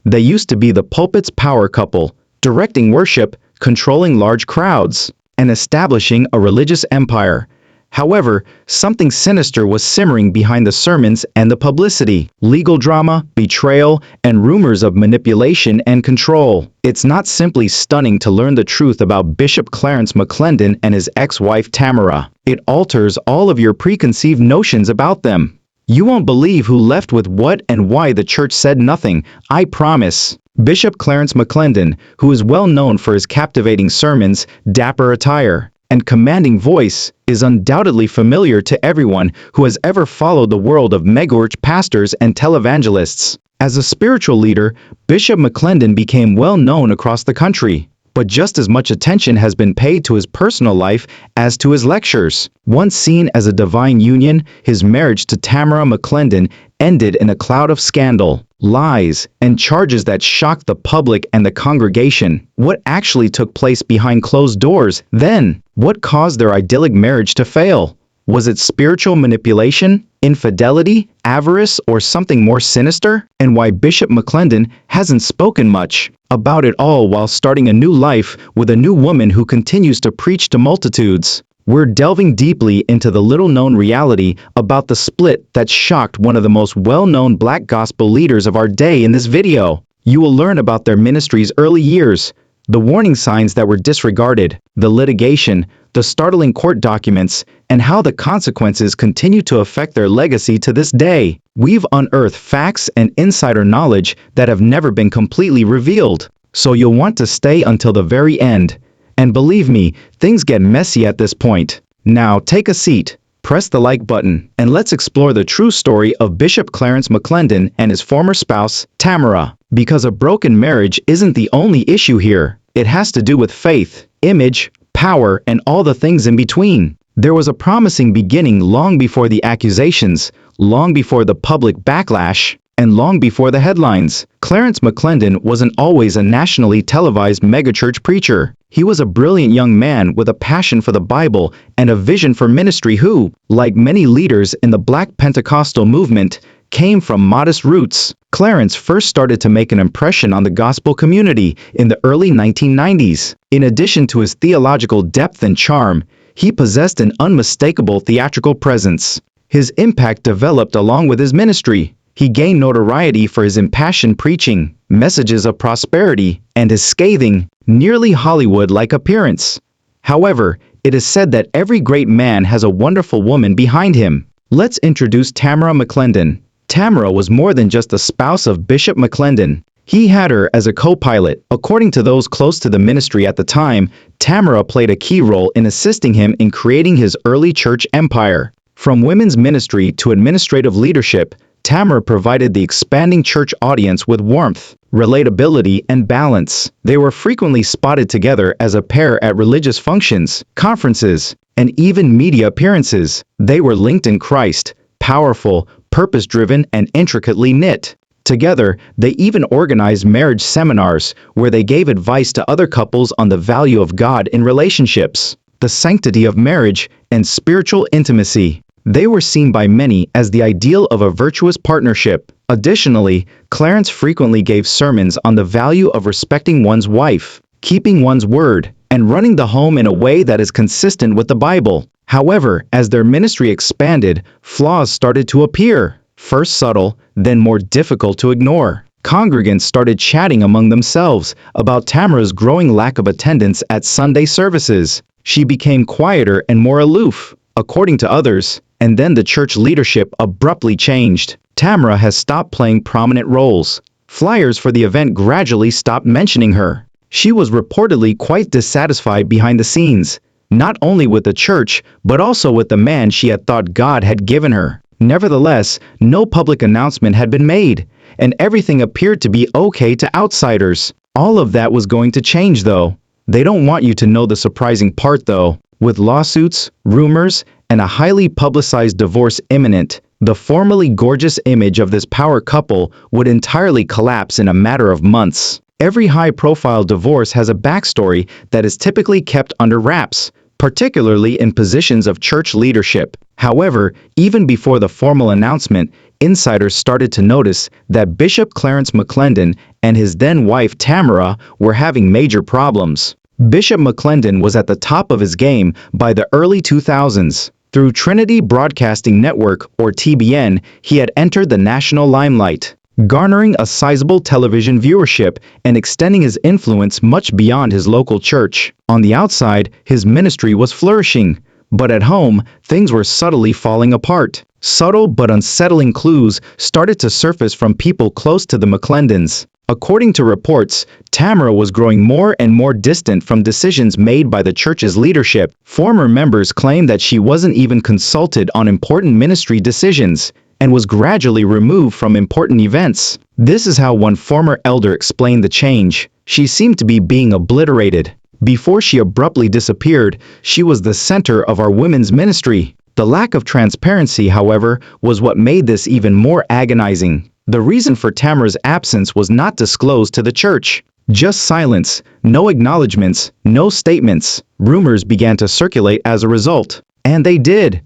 They used to be the pulpit's power couple, directing worship, controlling large crowds, and establishing a religious empire. However, something sinister was simmering behind the sermons and the publicity: legal drama, betrayal, and rumors of manipulation and control. It's not simply stunning to learn the truth about Bishop Clarence McClendon and his ex-wife Tammera. It alters all of your preconceived notions about them. You won't believe who left with what and why the church said nothing, I promise. Bishop Clarence McClendon, who is well known for his captivating sermons, dapper attire, and commanding voice, is undoubtedly familiar to everyone who has ever followed the world of megachurch pastors and televangelists. As a spiritual leader, Bishop McClendon became well known across the country, but just as much attention has been paid to his personal life as to his lectures. Once seen as a divine union, his marriage to Tammera McClendon ended in a cloud of scandal, lies, and charges that shocked the public and the congregation. What actually took place behind closed doors then? What caused their idyllic marriage to fail? Was it spiritual manipulation, infidelity, avarice, or something more sinister? And why Bishop McClendon hasn't spoken much about it all while starting a new life with a new woman who continues to preach to multitudes. We're delving deeply into the little-known reality about the split that shocked one of the most well-known black gospel leaders of our day in this video. You will learn about their ministry's early years, the warning signs that were disregarded, the litigation, the startling court documents, and how the consequences continue to affect their legacy to this day. We've unearthed facts and insider knowledge that have never been completely revealed, so you'll want to stay until the very end. And believe me, things get messy at this point. Now take a seat, press the like button, and let's explore the true story of Bishop Clarence McClendon and his former spouse, Tammera. Because a broken marriage isn't the only issue here. It has to do with faith, image, power, and all the things in between. There was a promising beginning long before the accusations, long before the public backlash, and long before the headlines. Clarence McClendon wasn't always a nationally televised megachurch preacher. He was a brilliant young man with a passion for the Bible and a vision for ministry who, like many leaders in the Black Pentecostal movement, came from modest roots. Clarence first started to make an impression on the gospel community in the early 1990s. In addition to his theological depth and charm, he possessed an unmistakable theatrical presence. His impact developed along with his ministry. He gained notoriety for his impassioned preaching, messages of prosperity, and his scathing, nearly Hollywood-like appearance. However, it is said that every great man has a wonderful woman behind him. Let's introduce Tammera McClendon. Tammera was more than just a spouse of Bishop McClendon. He had her as a co-pilot. According to those close to the ministry at the time, Tammera played a key role in assisting him in creating his early church empire. From women's ministry to administrative leadership, Tammera provided the expanding church audience with warmth, relatability, and balance. They were frequently spotted together as a pair at religious functions, conferences, and even media appearances. They were linked in Christ, powerful, purpose-driven, and intricately knit. Together, they even organized marriage seminars where they gave advice to other couples on the value of God in relationships, the sanctity of marriage, and spiritual intimacy. They were seen by many as the ideal of a virtuous partnership. Additionally, Clarence frequently gave sermons on the value of respecting one's wife, keeping one's word, and running the home in a way that is consistent with the Bible. However, as their ministry expanded, flaws started to appear, first subtle, then more difficult to ignore. Congregants started chatting among themselves about Tammera's growing lack of attendance at Sunday services. She became quieter and more aloof, according to others, and then the church leadership abruptly changed. Tammera has stopped playing prominent roles. Flyers for the event gradually stopped mentioning her. She was reportedly quite dissatisfied behind the scenes, not only with the church, but also with the man she had thought God had given her. Nevertheless, no public announcement had been made, and everything appeared to be okay to outsiders. All of that was going to change though. They don't want you to know the surprising part though. With lawsuits, rumors, and a highly publicized divorce imminent, the formerly gorgeous image of this power couple would entirely collapse in a matter of months. Every high-profile divorce has a backstory that is typically kept under wraps, particularly in positions of church leadership. However, even before the formal announcement, insiders started to notice that Bishop Clarence McClendon and his then-wife Tammera were having major problems. Bishop McClendon was at the top of his game by the early 2000s. Through Trinity Broadcasting Network, or TBN, he had entered the national limelight, garnering a sizable television viewership and extending his influence much beyond his local church. On the outside, his ministry was flourishing, but at home, things were subtly falling apart. Subtle but unsettling clues started to surface from people close to the McClendons. According to reports, Tammera was growing more and more distant from decisions made by the church's leadership. Former members claimed that she wasn't even consulted on important ministry decisions and was gradually removed from important events. This is how one former elder explained the change. She seemed to be being obliterated. Before she abruptly disappeared, she was the center of our women's ministry. The lack of transparency, however, was what made this even more agonizing. The reason for Tammera's absence was not disclosed to the church. Just silence, no acknowledgments, no statements. Rumors began to circulate as a result. And they did.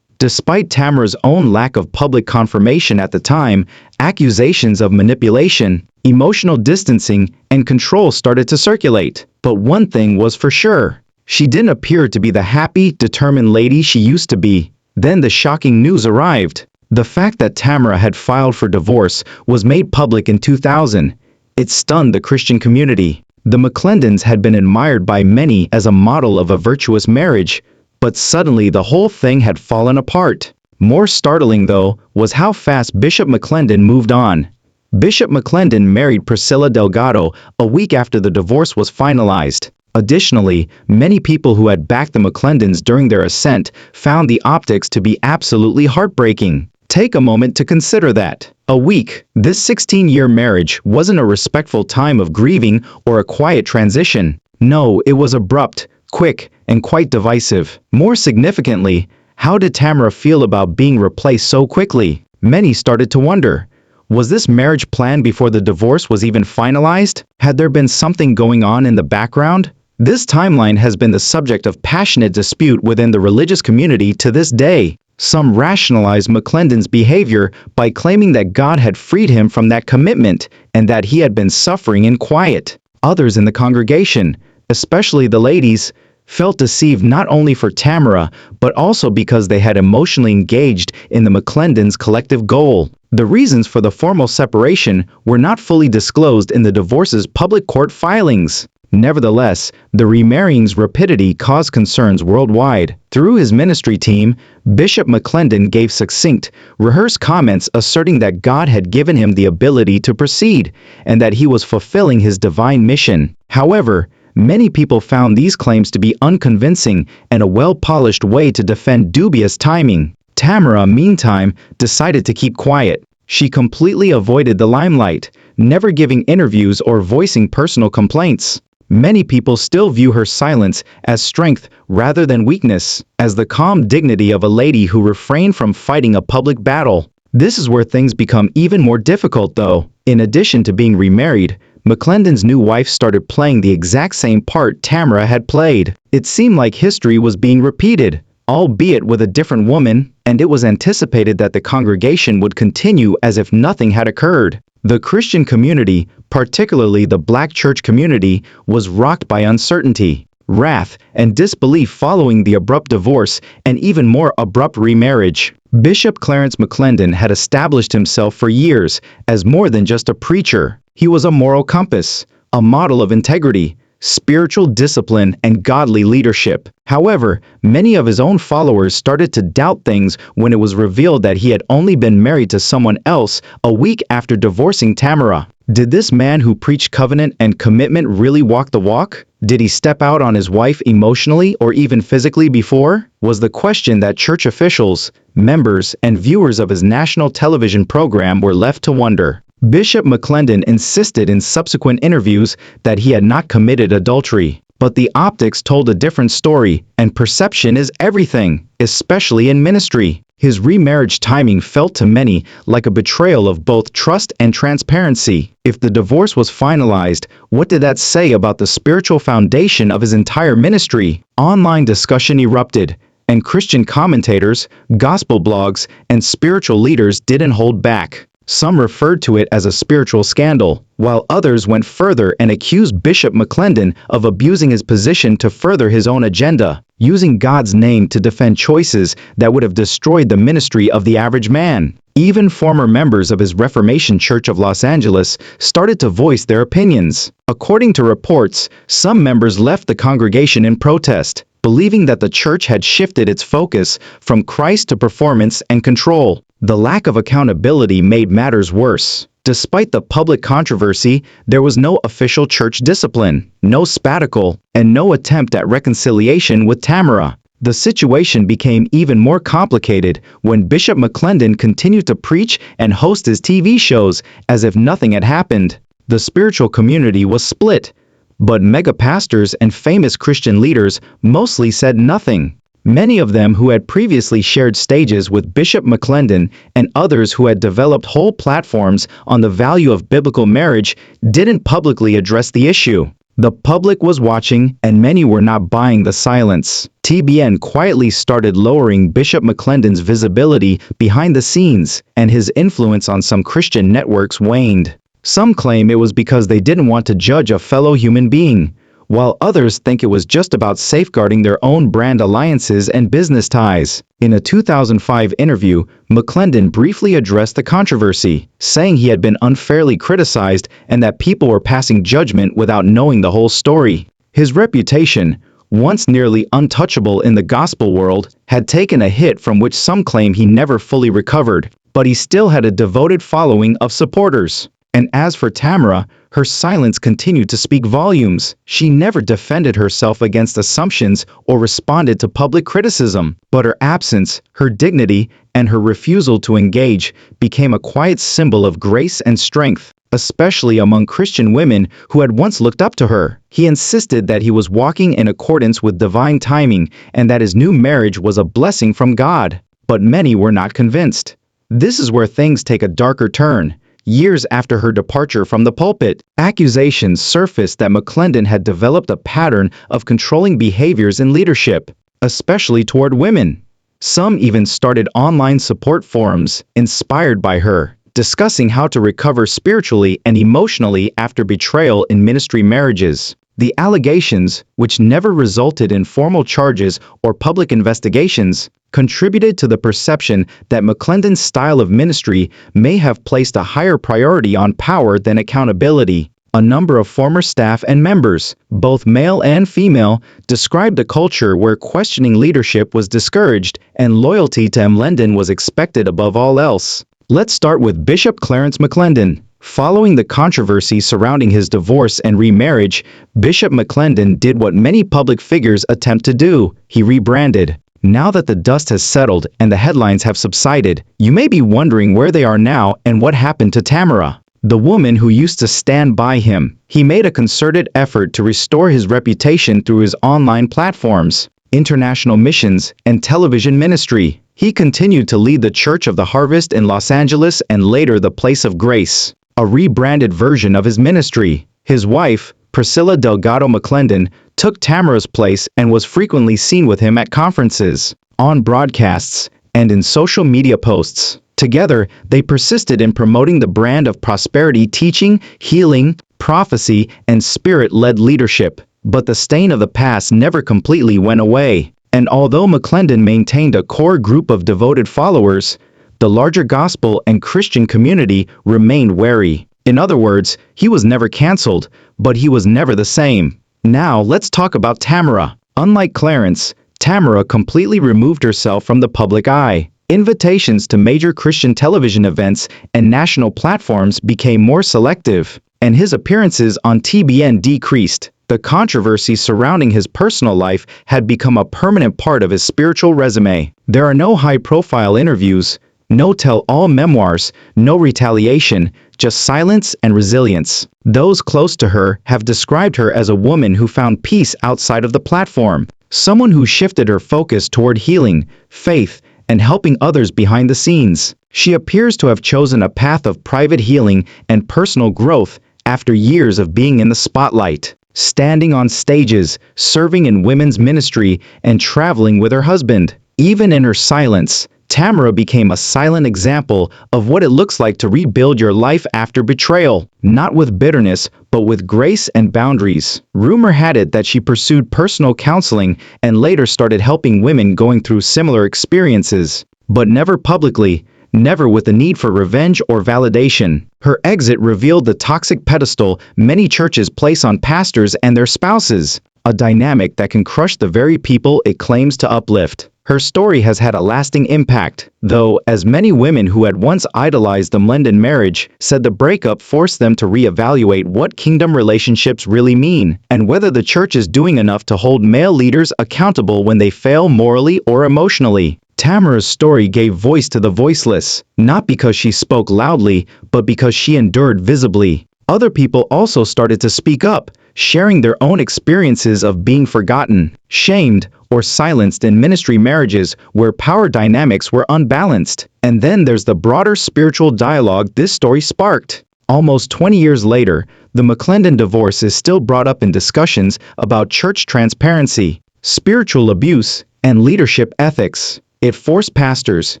Despite Tammera's own lack of public confirmation at the time, accusations of manipulation, emotional distancing, and control started to circulate. But one thing was for sure. She didn't appear to be the happy, determined lady she used to be. Then the shocking news arrived. The fact that Tammera had filed for divorce was made public in 2000. It stunned the Christian community. The McClendons had been admired by many as a model of a virtuous marriage, but suddenly the whole thing had fallen apart. More startling, though, was how fast Bishop McClendon moved on. Bishop McClendon married Priscilla Delgado a week after the divorce was finalized. Additionally, many people who had backed the McClendons during their ascent found the optics to be absolutely heartbreaking. Take a moment to consider that. A week, this 16-year marriage wasn't a respectful time of grieving or a quiet transition. No, it was abrupt, quick, and quite divisive. More significantly, how did Tammera feel about being replaced so quickly? Many started to wonder. Was this marriage planned before the divorce was even finalized? Had there been something going on in the background? This timeline has been the subject of passionate dispute within the religious community to this day. Some rationalize McClendon's behavior by claiming that God had freed him from that commitment and that he had been suffering in quiet. Others in the congregation, especially the ladies, felt deceived not only for Tammera, but also because they had emotionally engaged in the McClendons' collective goal. The reasons for the formal separation were not fully disclosed in the divorce's public court filings. Nevertheless, the remarrying's rapidity caused concerns worldwide. Through his ministry team, Bishop McClendon gave succinct, rehearsed comments asserting that God had given him the ability to proceed and that he was fulfilling his divine mission. However, many people found these claims to be unconvincing and a well-polished way to defend dubious timing. Tammera, meantime, decided to keep quiet. She completely avoided the limelight, never giving interviews or voicing personal complaints. Many people still view her silence as strength rather than weakness, as the calm dignity of a lady who refrained from fighting a public battle. This is where things become even more difficult, though. In addition to being remarried, McClendon's new wife started playing the exact same part Tammera had played. It seemed like history was being repeated, albeit with a different woman, and it was anticipated that the congregation would continue as if nothing had occurred. The Christian community, particularly the Black church community, was rocked by uncertainty, wrath, and disbelief following the abrupt divorce and even more abrupt remarriage. Bishop Clarence McClendon had established himself for years as more than just a preacher. He was a moral compass, a model of integrity, spiritual discipline, and godly leadership. However, many of his own followers started to doubt things when it was revealed that he had only been married to someone else a week after divorcing Tammera. Did this man who preached covenant and commitment really walk the walk? Did he step out on his wife emotionally or even physically before? Was the question that church officials, members, and viewers of his national television program were left to wonder. Bishop McClendon insisted in subsequent interviews that he had not committed adultery. But the optics told a different story, and perception is everything, especially in ministry. His remarriage timing felt to many like a betrayal of both trust and transparency. If the divorce was finalized, what did that say about the spiritual foundation of his entire ministry? Online discussion erupted, and Christian commentators, gospel blogs, and spiritual leaders didn't hold back. Some referred to it as a spiritual scandal, while others went further and accused Bishop McClendon of abusing his position to further his own agenda, using God's name to defend choices that would have destroyed the ministry of the average man. Even former members of his Reformation Church of Los Angeles started to voice their opinions. According to reports, some members left the congregation in protest, believing that the church had shifted its focus from Christ to performance and control. The lack of accountability made matters worse. Despite the public controversy, there was no official church discipline, no sabbatical, and no attempt at reconciliation with Tammera. The situation became even more complicated when Bishop McClendon continued to preach and host his TV shows as if nothing had happened. The spiritual community was split, but mega pastors and famous Christian leaders mostly said nothing. Many of them who had previously shared stages with Bishop McClendon and others who had developed whole platforms on the value of biblical marriage didn't publicly address the issue. The public was watching, and many were not buying the silence. TBN quietly started lowering Bishop McClendon's visibility behind the scenes, and his influence on some Christian networks waned. Some claim it was because they didn't want to judge a fellow human being, while others think it was just about safeguarding their own brand alliances and business ties. In a 2005 interview, McClendon briefly addressed the controversy, saying he had been unfairly criticized and that people were passing judgment without knowing the whole story. His reputation, once nearly untouchable in the gospel world, had taken a hit from which some claim he never fully recovered, but he still had a devoted following of supporters. And as for Tammera, her silence continued to speak volumes. She never defended herself against assumptions or responded to public criticism, but her absence, her dignity, and her refusal to engage became a quiet symbol of grace and strength, especially among Christian women who had once looked up to her. He insisted that he was walking in accordance with divine timing and that his new marriage was a blessing from God, but many were not convinced. This is where things take a darker turn. Years after her departure from the pulpit, accusations surfaced that McClendon had developed a pattern of controlling behaviors in leadership, especially toward women. Some even started online support forums inspired by her, discussing how to recover spiritually and emotionally after betrayal in ministry marriages. The allegations, which never resulted in formal charges or public investigations, contributed to the perception that McClendon's style of ministry may have placed a higher priority on power than accountability. A number of former staff and members, both male and female, described a culture where questioning leadership was discouraged and loyalty to McClendon was expected above all else. Let's start with Bishop Clarence McClendon. Following the controversy surrounding his divorce and remarriage, Bishop McClendon did what many public figures attempt to do. He rebranded. Now that the dust has settled and the headlines have subsided, you may be wondering where they are now and what happened to Tammera, the woman who used to stand by him. He made a concerted effort to restore his reputation through his online platforms, international missions, and television ministry. He continued to lead the Church of the Harvest in Los Angeles and later the Place of Grace, a rebranded version of his ministry. His wife, Priscilla Delgado McClendon, took Tammera's place and was frequently seen with him at conferences, on broadcasts, and in social media posts. Together, they persisted in promoting the brand of prosperity teaching, healing, prophecy, and spirit-led leadership. But the stain of the past never completely went away. And although McClendon maintained a core group of devoted followers, the larger gospel and Christian community remained wary. In other words, he was never canceled, but he was never the same. Now let's talk about Tammera. Unlike Clarence, Tammera completely removed herself from the public eye. Invitations to major Christian television events and national platforms became more selective, and his appearances on TBN decreased. The controversy surrounding his personal life had become a permanent part of his spiritual resume. There are no high-profile interviews, no tell-all memoirs, no retaliation, just silence and resilience. Those close to her have described her as a woman who found peace outside of the platform, someone who shifted her focus toward healing, faith, and helping others behind the scenes. She appears to have chosen a path of private healing and personal growth after years of being in the spotlight, standing on stages, serving in women's ministry, and traveling with her husband. Even in her silence, Tammera became a silent example of what it looks like to rebuild your life after betrayal, not with bitterness, but with grace and boundaries. Rumor had it that she pursued personal counseling and later started helping women going through similar experiences, but never publicly, never with the need for revenge or validation. Her exit revealed the toxic pedestal many churches place on pastors and their spouses, a dynamic that can crush the very people it claims to uplift. Her story has had a lasting impact, though, as many women who had once idolized the McClendon marriage said the breakup forced them to reevaluate what kingdom relationships really mean, and whether the church is doing enough to hold male leaders accountable when they fail morally or emotionally. Tammera's story gave voice to the voiceless, not because she spoke loudly, but because she endured visibly. Other people also started to speak up, sharing their own experiences of being forgotten, shamed, or silenced in ministry marriages where power dynamics were unbalanced. And then there's the broader spiritual dialogue this story sparked. Almost 20 years later, the McClendon divorce is still brought up in discussions about church transparency, spiritual abuse, and leadership ethics. It forced pastors,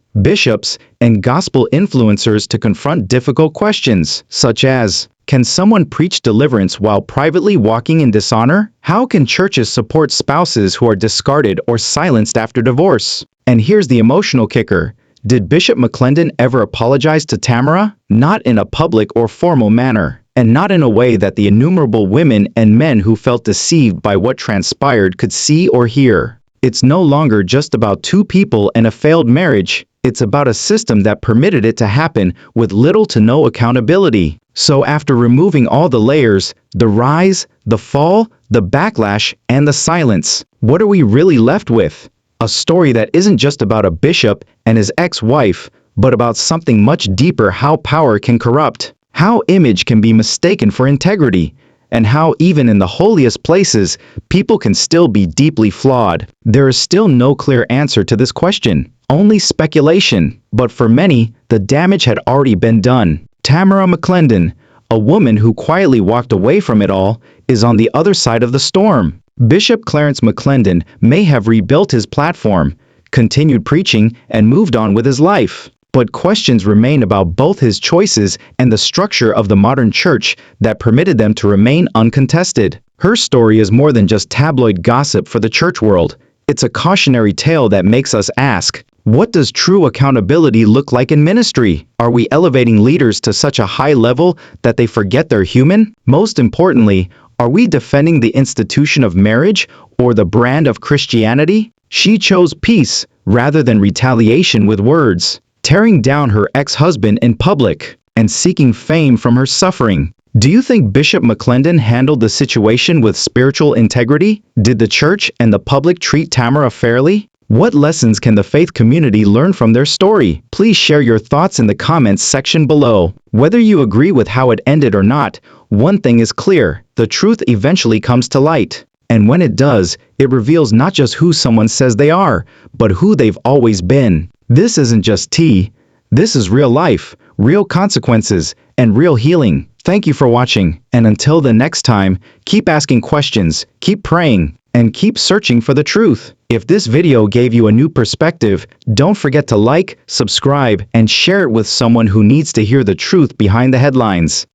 bishops, and gospel influencers to confront difficult questions, such as, can someone preach deliverance while privately walking in dishonor? How can churches support spouses who are discarded or silenced after divorce? And here's the emotional kicker. Did Bishop McClendon ever apologize to Tammera? Not in a public or formal manner, and not in a way that the innumerable women and men who felt deceived by what transpired could see or hear. It's no longer just about two people and a failed marriage. It's about a system that permitted it to happen with little to no accountability. So after removing all the layers, the rise, the fall, the backlash, and the silence, what are we really left with? A story that isn't just about a bishop and his ex-wife, but about something much deeper: how power can corrupt, how image can be mistaken for integrity, and how even in the holiest places, people can still be deeply flawed. There is still no clear answer to this question, only speculation, but for many, the damage had already been done. Tammera McClendon, a woman who quietly walked away from it all, is on the other side of the storm. Bishop Clarence McClendon may have rebuilt his platform, continued preaching, and moved on with his life. But questions remain about both his choices and the structure of the modern church that permitted them to remain uncontested. Her story is more than just tabloid gossip for the church world. It's a cautionary tale that makes us ask, what does true accountability look like in ministry? Are we elevating leaders to such a high level that they forget they're human? Most importantly, are we defending the institution of marriage or the brand of Christianity? She chose peace rather than retaliation with words, tearing down her ex-husband in public and seeking fame from her suffering. Do you think Bishop McClendon handled the situation with spiritual integrity? Did the church and the public treat Tammera fairly? What lessons can the faith community learn from their story? Please share your thoughts in the comments section below. Whether you agree with how it ended or not, one thing is clear: the truth eventually comes to light. And when it does, it reveals not just who someone says they are, but who they've always been. This isn't just tea. This is real life, real consequences, and real healing. Thank you for watching, and until the next time, keep asking questions, keep praying, and keep searching for the truth. If this video gave you a new perspective, don't forget to like, subscribe, and share it with someone who needs to hear the truth behind the headlines.